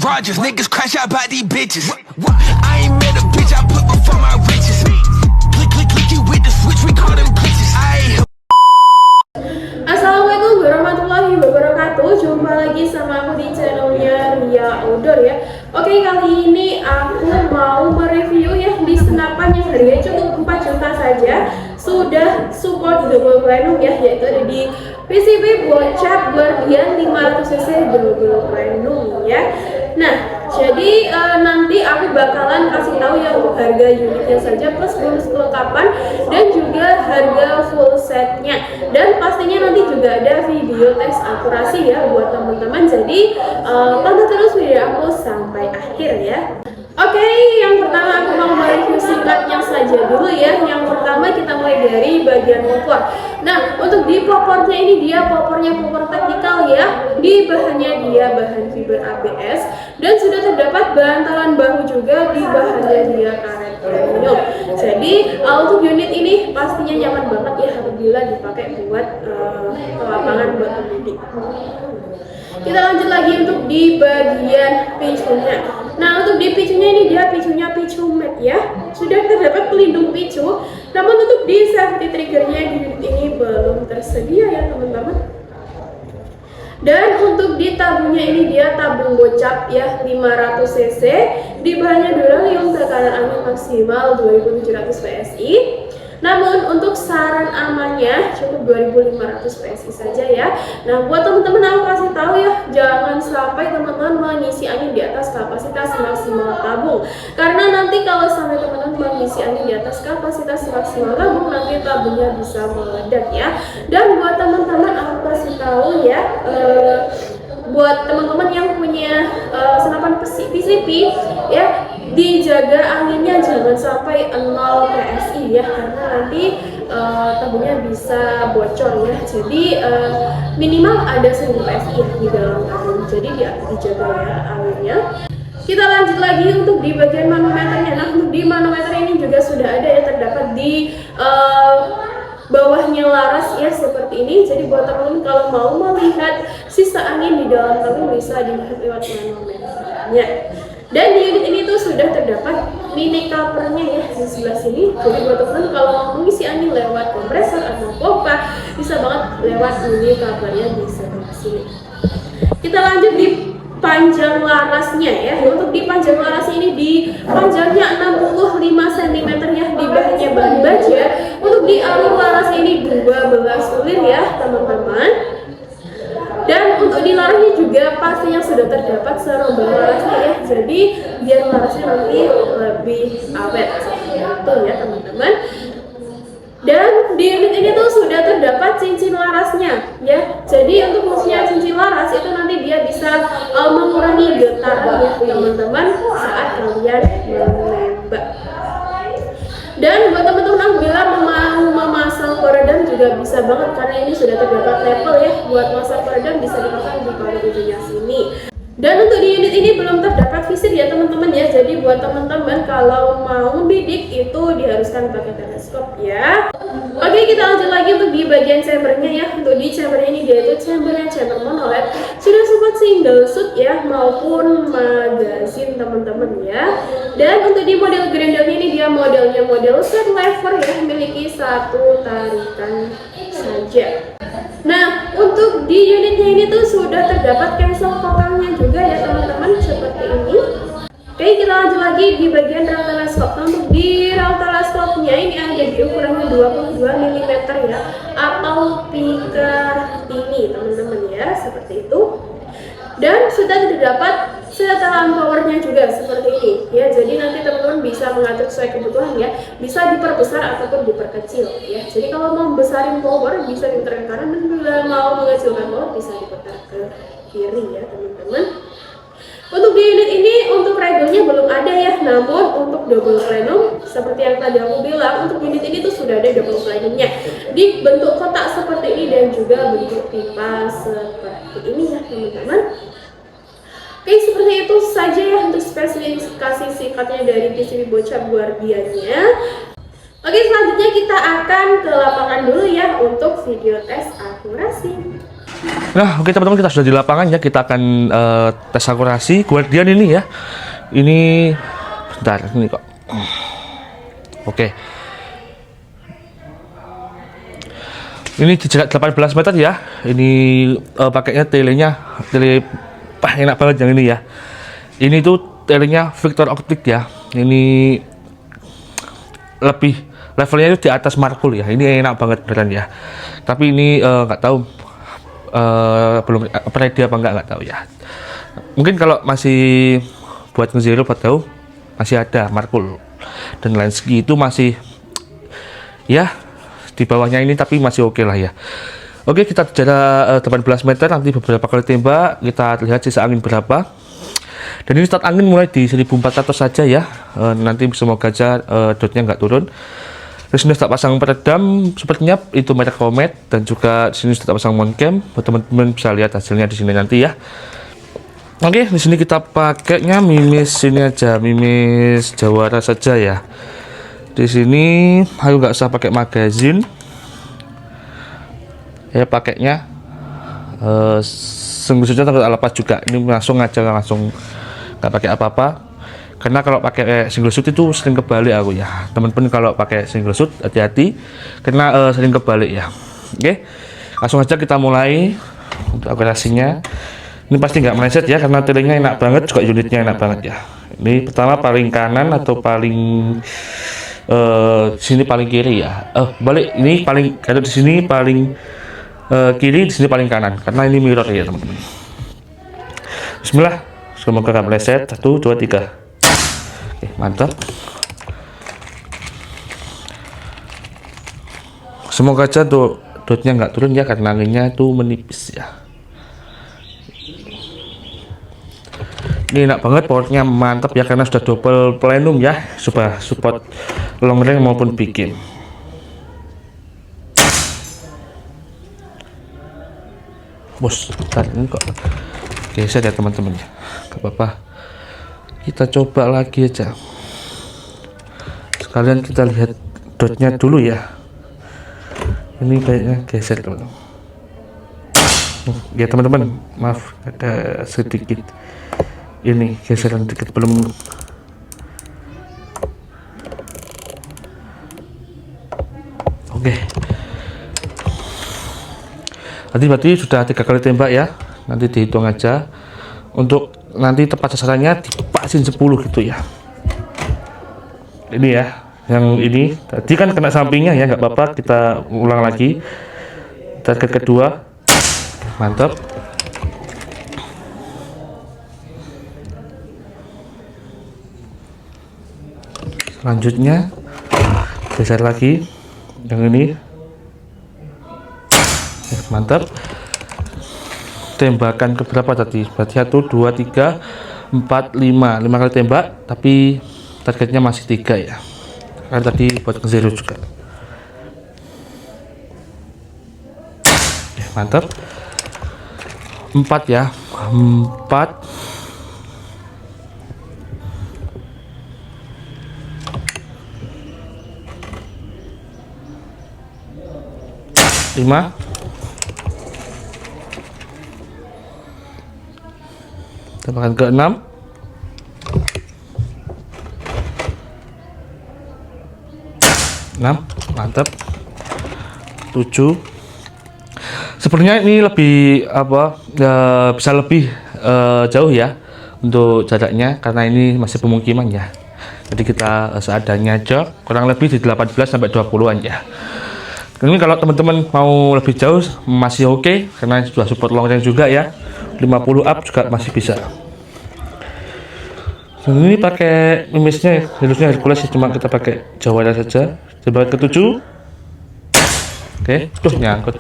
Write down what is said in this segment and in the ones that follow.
Rogers, niggas crash out by these bitches. I ain't met a bitch I put before my riches. Click, click, click, you with the switch, we call them glitches. Assalamualaikum warahmatullahi wabarakatuh. Jumpa lagi sama aku di channelnya Ria Outdoor ya. Oke, kali ini aku mau mereview ya di senapan yang harganya cukup 4 juta saja. Sudah support double platinum ya, yaitu ada di PCB Bocap Guardian 500cc double platinum ya. Nah, jadi nanti aku bakalan kasih tahu ya untuk harga unitnya saja plus bonus kelengkapan dan juga harga full setnya, dan pastinya nanti juga ada video tes akurasi ya buat teman-teman. Jadi tonton terus video aku sampai akhir ya. Oke, yang pertama aku mau mereview singkatnya saja dulu ya. Yang pertama kita mulai dari bagian popor. Nah, untuk di popornya ini dia popornya popor taktikal ya. Di bahannya dia bahan fiber ABS dan sudah terdapat bantalan bahu juga. Di bahannya dia karet premium. Jadi untuk unit ini pastinya nyaman banget ya apabila dipakai buat lapangan buat pendidik. Kita lanjut lagi untuk di bagian picunya. Nah, untuk di picunya ini dia picunya picu matte ya. Sudah terdapat pelindung picu. Namun untuk di safety triggernya di unit ini belum tersedia ya teman-teman. Dan untuk di tabungnya ini dia tabung Bocap ya 500cc. Di bahannya Duralium, tekanan angin maksimal 2700 PSI. Namun untuk saran amannya cukup 2500 PSI saja ya. Nah, buat teman-teman aku kasih tahu ya, jangan sampai teman-teman mengisi angin di atas kapasitas maksimal tabung. Karena nanti kalau sampai teman-teman mengisi angin di atas kapasitas maksimal tabung, nanti tabungnya bisa meledak ya. Dan buat teman-teman aku kasih tahu ya, buat teman-teman yang punya senapan PCP ya, dijaga anginnya jangan sampai 0 PSI ya, karena nanti tabungnya bisa bocor ya. Jadi minimal ada 1000 PSI ya di dalam tabung, jadi dijaga ya anginnya. Kita lanjut lagi untuk di bagian manometernya. Nah, untuk di manometer ini juga sudah ada ya, terdapat di bawahnya laras ya seperti ini. Jadi buat teman-teman kalau mau melihat sisa angin di dalam tabung bisa dilihat lewat manometernya. Dan di unit ini tuh sudah terdapat mini covernya ya di sebelah sini. Jadi buat teman-teman kalau mau mengisi angin lewat kompresor atau pompa bisa banget lewat mini covernya di sebelah sini. Kita lanjut di panjang larasnya ya. Untuk di panjang laras ini di panjangnya 65 cm ya, di bahannya bahan baja. Untuk di alur laras ini 12 ulir ya teman-teman. Dan untuk di larasnya juga pastinya sudah terdapat serombang larasnya ya. Jadi biar larasnya nanti lebih awet seperti itu ya teman-teman. Dan di unit ini tuh sudah terdapat cincin larasnya ya. Jadi untuk fungsinya cincin laras itu nanti dia bisa mengurangi getaran ya teman-teman saat kalian menembak. Dan buat teman-teman aku bilang mau memasang peredam juga bisa banget, karena ini sudah terdapat label ya. Buat masang peredam bisa dipasang di pada ujungnya sini. Dan untuk di unit ini belum terdapat visir ya teman-teman ya. Jadi buat teman-teman kalau mau membidik itu diharuskan pakai teleskop ya. Oke, kita lanjut lagi untuk di bagian chambernya ya. Untuk di chambernya ini dia itu chamber monoled, sudah support single shoot ya maupun magazine teman-teman ya. Dan untuk di model grendelnya ini dia modelnya model set lever ya, memiliki satu tarikan saja. Nah, untuk di unitnya ini tuh sudah terdapat cancel totalnya juga ya teman-teman seperti ini. Oke, kita lanjut lagi di bagian rel teleskop. Nah, untuk di rel teleskopnya ini ada di ukurannya 22 mm ya, atau pika ini teman-teman ya, seperti itu. Dan sudah terdapat setelan powernya juga seperti ini ya. Jadi nanti teman-teman bisa mengatur sesuai kebutuhan ya, bisa diperbesar ataupun diperkecil ya. Jadi kalau mau besarin power bisa diputar ke kanan, dan bila mau mengecilkan power bisa diputar ke kiri ya teman-teman. Untuk di unit ini untuk regelnya belum ada ya, namun untuk double platinum seperti yang tadi aku bilang, untuk unit ini tuh sudah ada double platinumnya di bentuk kotak seperti ini dan juga bentuk pipa seperti ini ya teman-teman. Oke, seperti itu saja ya untuk spesifikasi singkatnya dari PCB Bocap Guardian-nya. Oke, selanjutnya kita akan ke lapangan dulu ya untuk video tes akurasi. Nah, oke teman-teman, kita sudah di lapangan ya. Kita akan tes akurasi Guardian ini ya. Ini bentar, ini kok. Oke. Ini di jarak 18 meter ya. Ini pakainya tele enak banget yang ini ya. Ini tuh telenya Victor Optic ya. Ini lebih levelnya itu di atas Markul ya. Ini enak banget beneran ya. Tapi ini nggak tahu belum ready apa nggak tahu ya. Mungkin kalau masih buat nge-zero tahu masih ada Markul dan Lansky itu masih ya di bawahnya ini, tapi masih oke lah ya. Oke, kita jarak 18 meter, nanti beberapa kali tembak kita lihat sisa angin berapa. Dan ini start angin mulai di 1400 saja ya. Nanti semoga aja dotnya nggak turun. Terus ini sudah pasang peredam sepertinya itu merek Comet, dan juga di sini sudah pasang Moncam. Teman-teman bisa lihat hasilnya di sini nanti ya. Oke, di sini kita pakainya mimis ini aja, mimis Jawara saja ya. Di sini ayo nggak usah pakai magazin. Ya pakainya sungguh saja takut lepas juga. Ini langsung aja, langsung nggak pakai apa-apa. Karena kalau pakai single shoot itu sering kebalik aku ya. Teman-teman kalau pakai single shoot hati-hati karena sering kebalik ya. Oke, langsung aja kita mulai untuk akurasinya. Ini pasti nggak meleset ya karena telenya enak banget, juga unitnya enak banget ya. Ini pertama paling kanan atau paling sini paling kiri ya. Balik ini paling, kalau di sini paling kiri, di sini paling kanan karena ini mirror ya teman-teman. Bismillah, semoga nggak meleset. 1, 2, 3. Oke, mantap. Semoga aja dotnya nggak turun ya karena anginnya itu menipis ya. Ini enak banget, powernya mantap ya karena sudah double plenum ya, supaya support long range maupun big game. Bos, ini kok geser ya teman-teman ya, gak apa-apa. Kita coba lagi aja. Sekalian kita lihat dotnya dulu ya. Ini kayaknya geser teman-teman. Ya teman-teman, maaf ada sedikit ini geseran dikit, belum. Oke. Tadi berarti sudah 3 kali tembak ya. Nanti dihitung aja. Untuk nanti tepat sasarannya dipasin 10 gitu ya. Ini ya, yang ini tadi kan kena sampingnya ya, nggak apa-apa, kita ulang lagi. Target kedua, mantap. Selanjutnya geser lagi yang ini, mantap. Tembakan keberapa tadi? Berarti 1, 2, 3, 4, 5 kali tembak, tapi targetnya masih 3 ya, karena tadi buat ke zero juga. Mantap. 4 ya, 4. 5. Tembakan ke 6. 6, mantap. 7. Sebenarnya ini lebih apa bisa lebih jauh ya untuk jaraknya karena ini masih pemukiman ya. Jadi kita seadanya aja, kurang lebih di 18 sampai 20-an ya. Ini kalau teman-teman mau lebih jauh masih oke karena sudah support long range juga ya. 50 up juga masih bisa. Dan ini pakai mimisnya, harusnya Hercules cuma kita pakai Jawara saja. Tembakan ke 7. Oke, tuh nyangkut.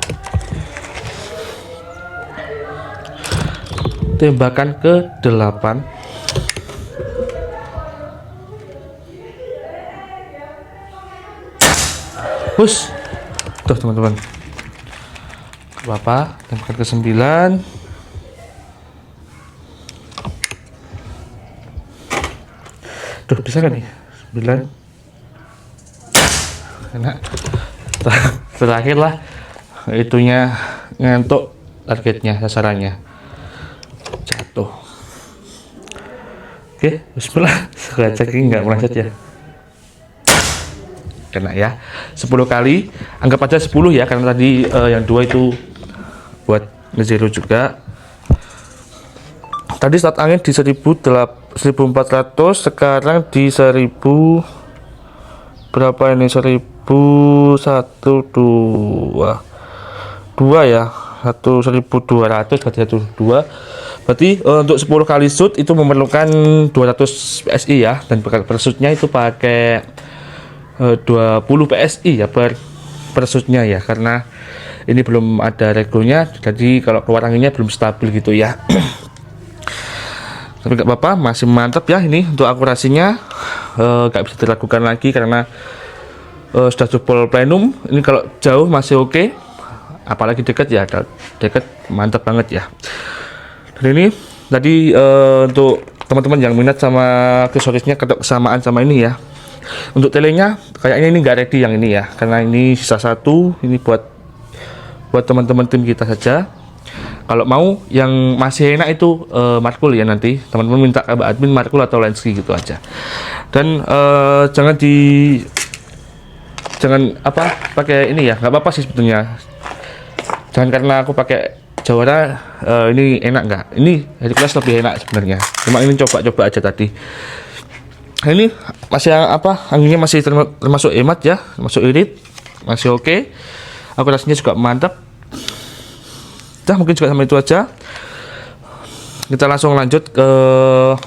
Tembakan ke 8. Push. Tuh teman-teman, apa? Tembakan ke 9. Tuh bisa kan nih? 9. Enak. Terakhir lah itunya ngantuk targetnya, sasarannya. Jatuh. Oke, bismillah. Sekali checking nggak meleset ya. Kena ya. 10 kali, anggap aja 10 ya, karena tadi yang 2 itu buat ngezero juga. Tadi start angin di 1400, sekarang di 1000 berapa ini, 1001 2 ya, 1200 berarti 12. Berarti untuk 10 kali shoot itu memerlukan 200 PSI ya, dan per shootnya itu pakai 20 PSI ya per shootnya ya, karena ini belum ada regonya, jadi kalau keluar anginnya belum stabil gitu ya. Tapi nggak apa-apa, masih mantap ya. Ini untuk akurasinya nggak bisa dilakukan lagi karena sudah jebol plenum. Ini kalau jauh masih oke, apalagi dekat ya, dekat mantap banget ya. Dan ini tadi untuk teman-teman yang minat sama aksesorisnya kesamaan sama ini ya. Untuk telenya kayaknya ini nggak ready yang ini ya, karena ini sisa 1. Ini buat teman-teman tim kita saja. Kalau mau yang masih enak itu markul ya, nanti teman-teman minta ke admin markul atau Lenski gitu aja. Dan jangan pakai ini ya, nggak apa-apa sih sebetulnya. Jangan karena aku pakai Jawara ini enak nggak, ini Hercules lebih enak sebenarnya, cuma ini coba-coba aja tadi. Nah, ini masih anginnya masih termasuk hemat ya, termasuk irit, masih oke. Akurasinya juga mantap. Nah, mungkin juga sama itu aja. Kita langsung lanjut ke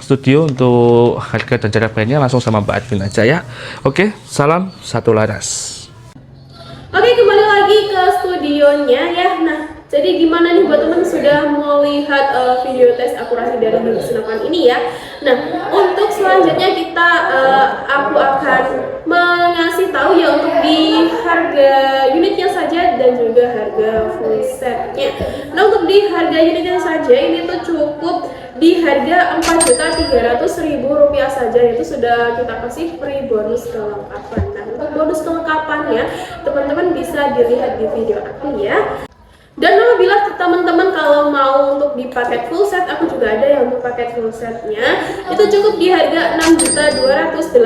studio untuk harga dan cara bayarnya langsung sama Mbak Admin aja ya. Oke, salam satu laras. Oke, kembali lagi ke studionya ya. Nah, jadi gimana nih buat teman sudah melihat video tes akurasi dari senapan ini ya. Nah, untuk selanjutnya aku akan mengasih tahu ya untuk di harga unitnya saja dan juga harga full setnya. Nah, untuk di harga unitnya saja ini tuh cukup di harga Rp4.300.000 saja, itu sudah kita kasih free bonus kelengkapan. Nah, untuk bonus kelengkapannya teman-teman bisa dilihat di video aku ya. Dan apabila teman-teman kalau mau untuk di paket full set, aku juga ada yang untuk paket full setnya, itu cukup di harga Rp6.280.000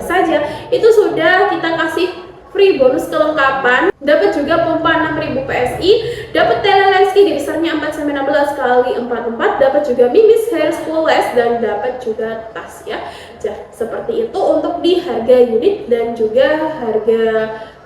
saja. Itu sudah kita kasih free bonus kelengkapan, dapat juga pompa 6000 PSI, dapat tele Lenski di besarnya 4-16 x 44, dapat juga mimis hair spooles, dan dapat juga tas ya. Seperti itu untuk di harga unit dan juga harga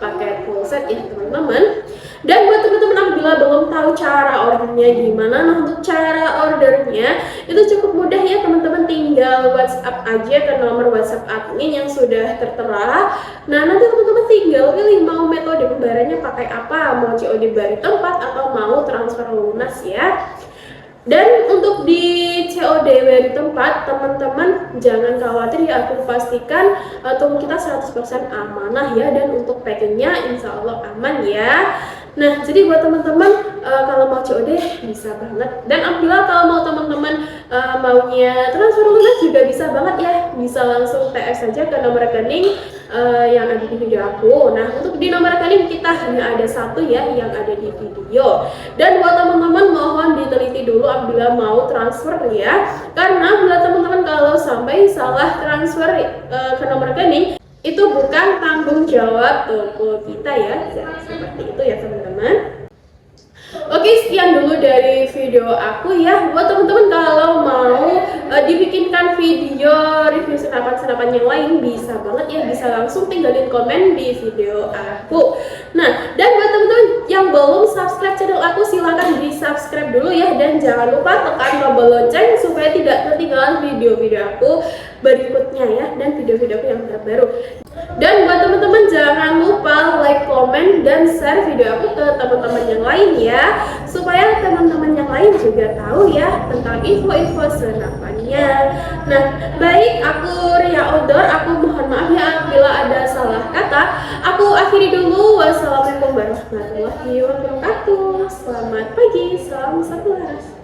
paket full set ya teman-teman. Dan buat teman-teman apabila belum tahu cara ordernya gimana, nah untuk cara ordernya itu cukup mudah ya teman-teman, tinggal WhatsApp aja ke nomor WhatsApp admin yang sudah tertera. Nah, nanti teman-teman tinggal pilih mau metode pembayarannya pakai apa, mau COD dari tempat atau mau transfer lunas ya. Dan untuk di COD dari tempat, teman-teman jangan khawatir ya, aku pastikan tunggu kita 100% amanah ya, dan untuk packingnya insya Allah aman ya. Nah, jadi buat teman-teman kalau mau COD bisa banget, dan apabila kalau mau teman-teman maunya transfer lunas juga bisa banget ya, bisa langsung TS saja ke nomor rekening yang ada di video aku. Nah, untuk di nomor rekening kita hanya ada satu ya yang ada di video, dan buat teman-teman mohon diteliti dulu apabila mau transfer ya, karena bila teman-teman kalau sampai salah transfer ke nomor rekening itu bukan tanggung jawab toko kita ya. Seperti itu ya teman-teman. Oke, sekian dulu dari video aku ya. Buat teman-teman kalau mau dibikinkan video review senapan-senapan yang lain bisa banget ya, bisa langsung tinggalin komen di video aku. Nah, dan buat teman-teman yang belum subscribe channel aku, silahkan di subscribe dulu ya, dan jangan lupa tekan tombol lonceng supaya tidak ketinggalan video-video aku berikutnya ya, dan video-video aku yang terbaru. Dan buat teman-teman jangan lupa like, komen, dan share video aku ke teman-teman yang lain ya, supaya teman-teman yang lain juga tahu ya tentang info-info senapannya. Nah, baik, aku Ria Outdoor, aku mohon maaf ya apabila ada salah kata. Aku akhiri dulu. Wassalamualaikum warahmatullahi wabarakatuh. Selamat pagi, salam satu laras.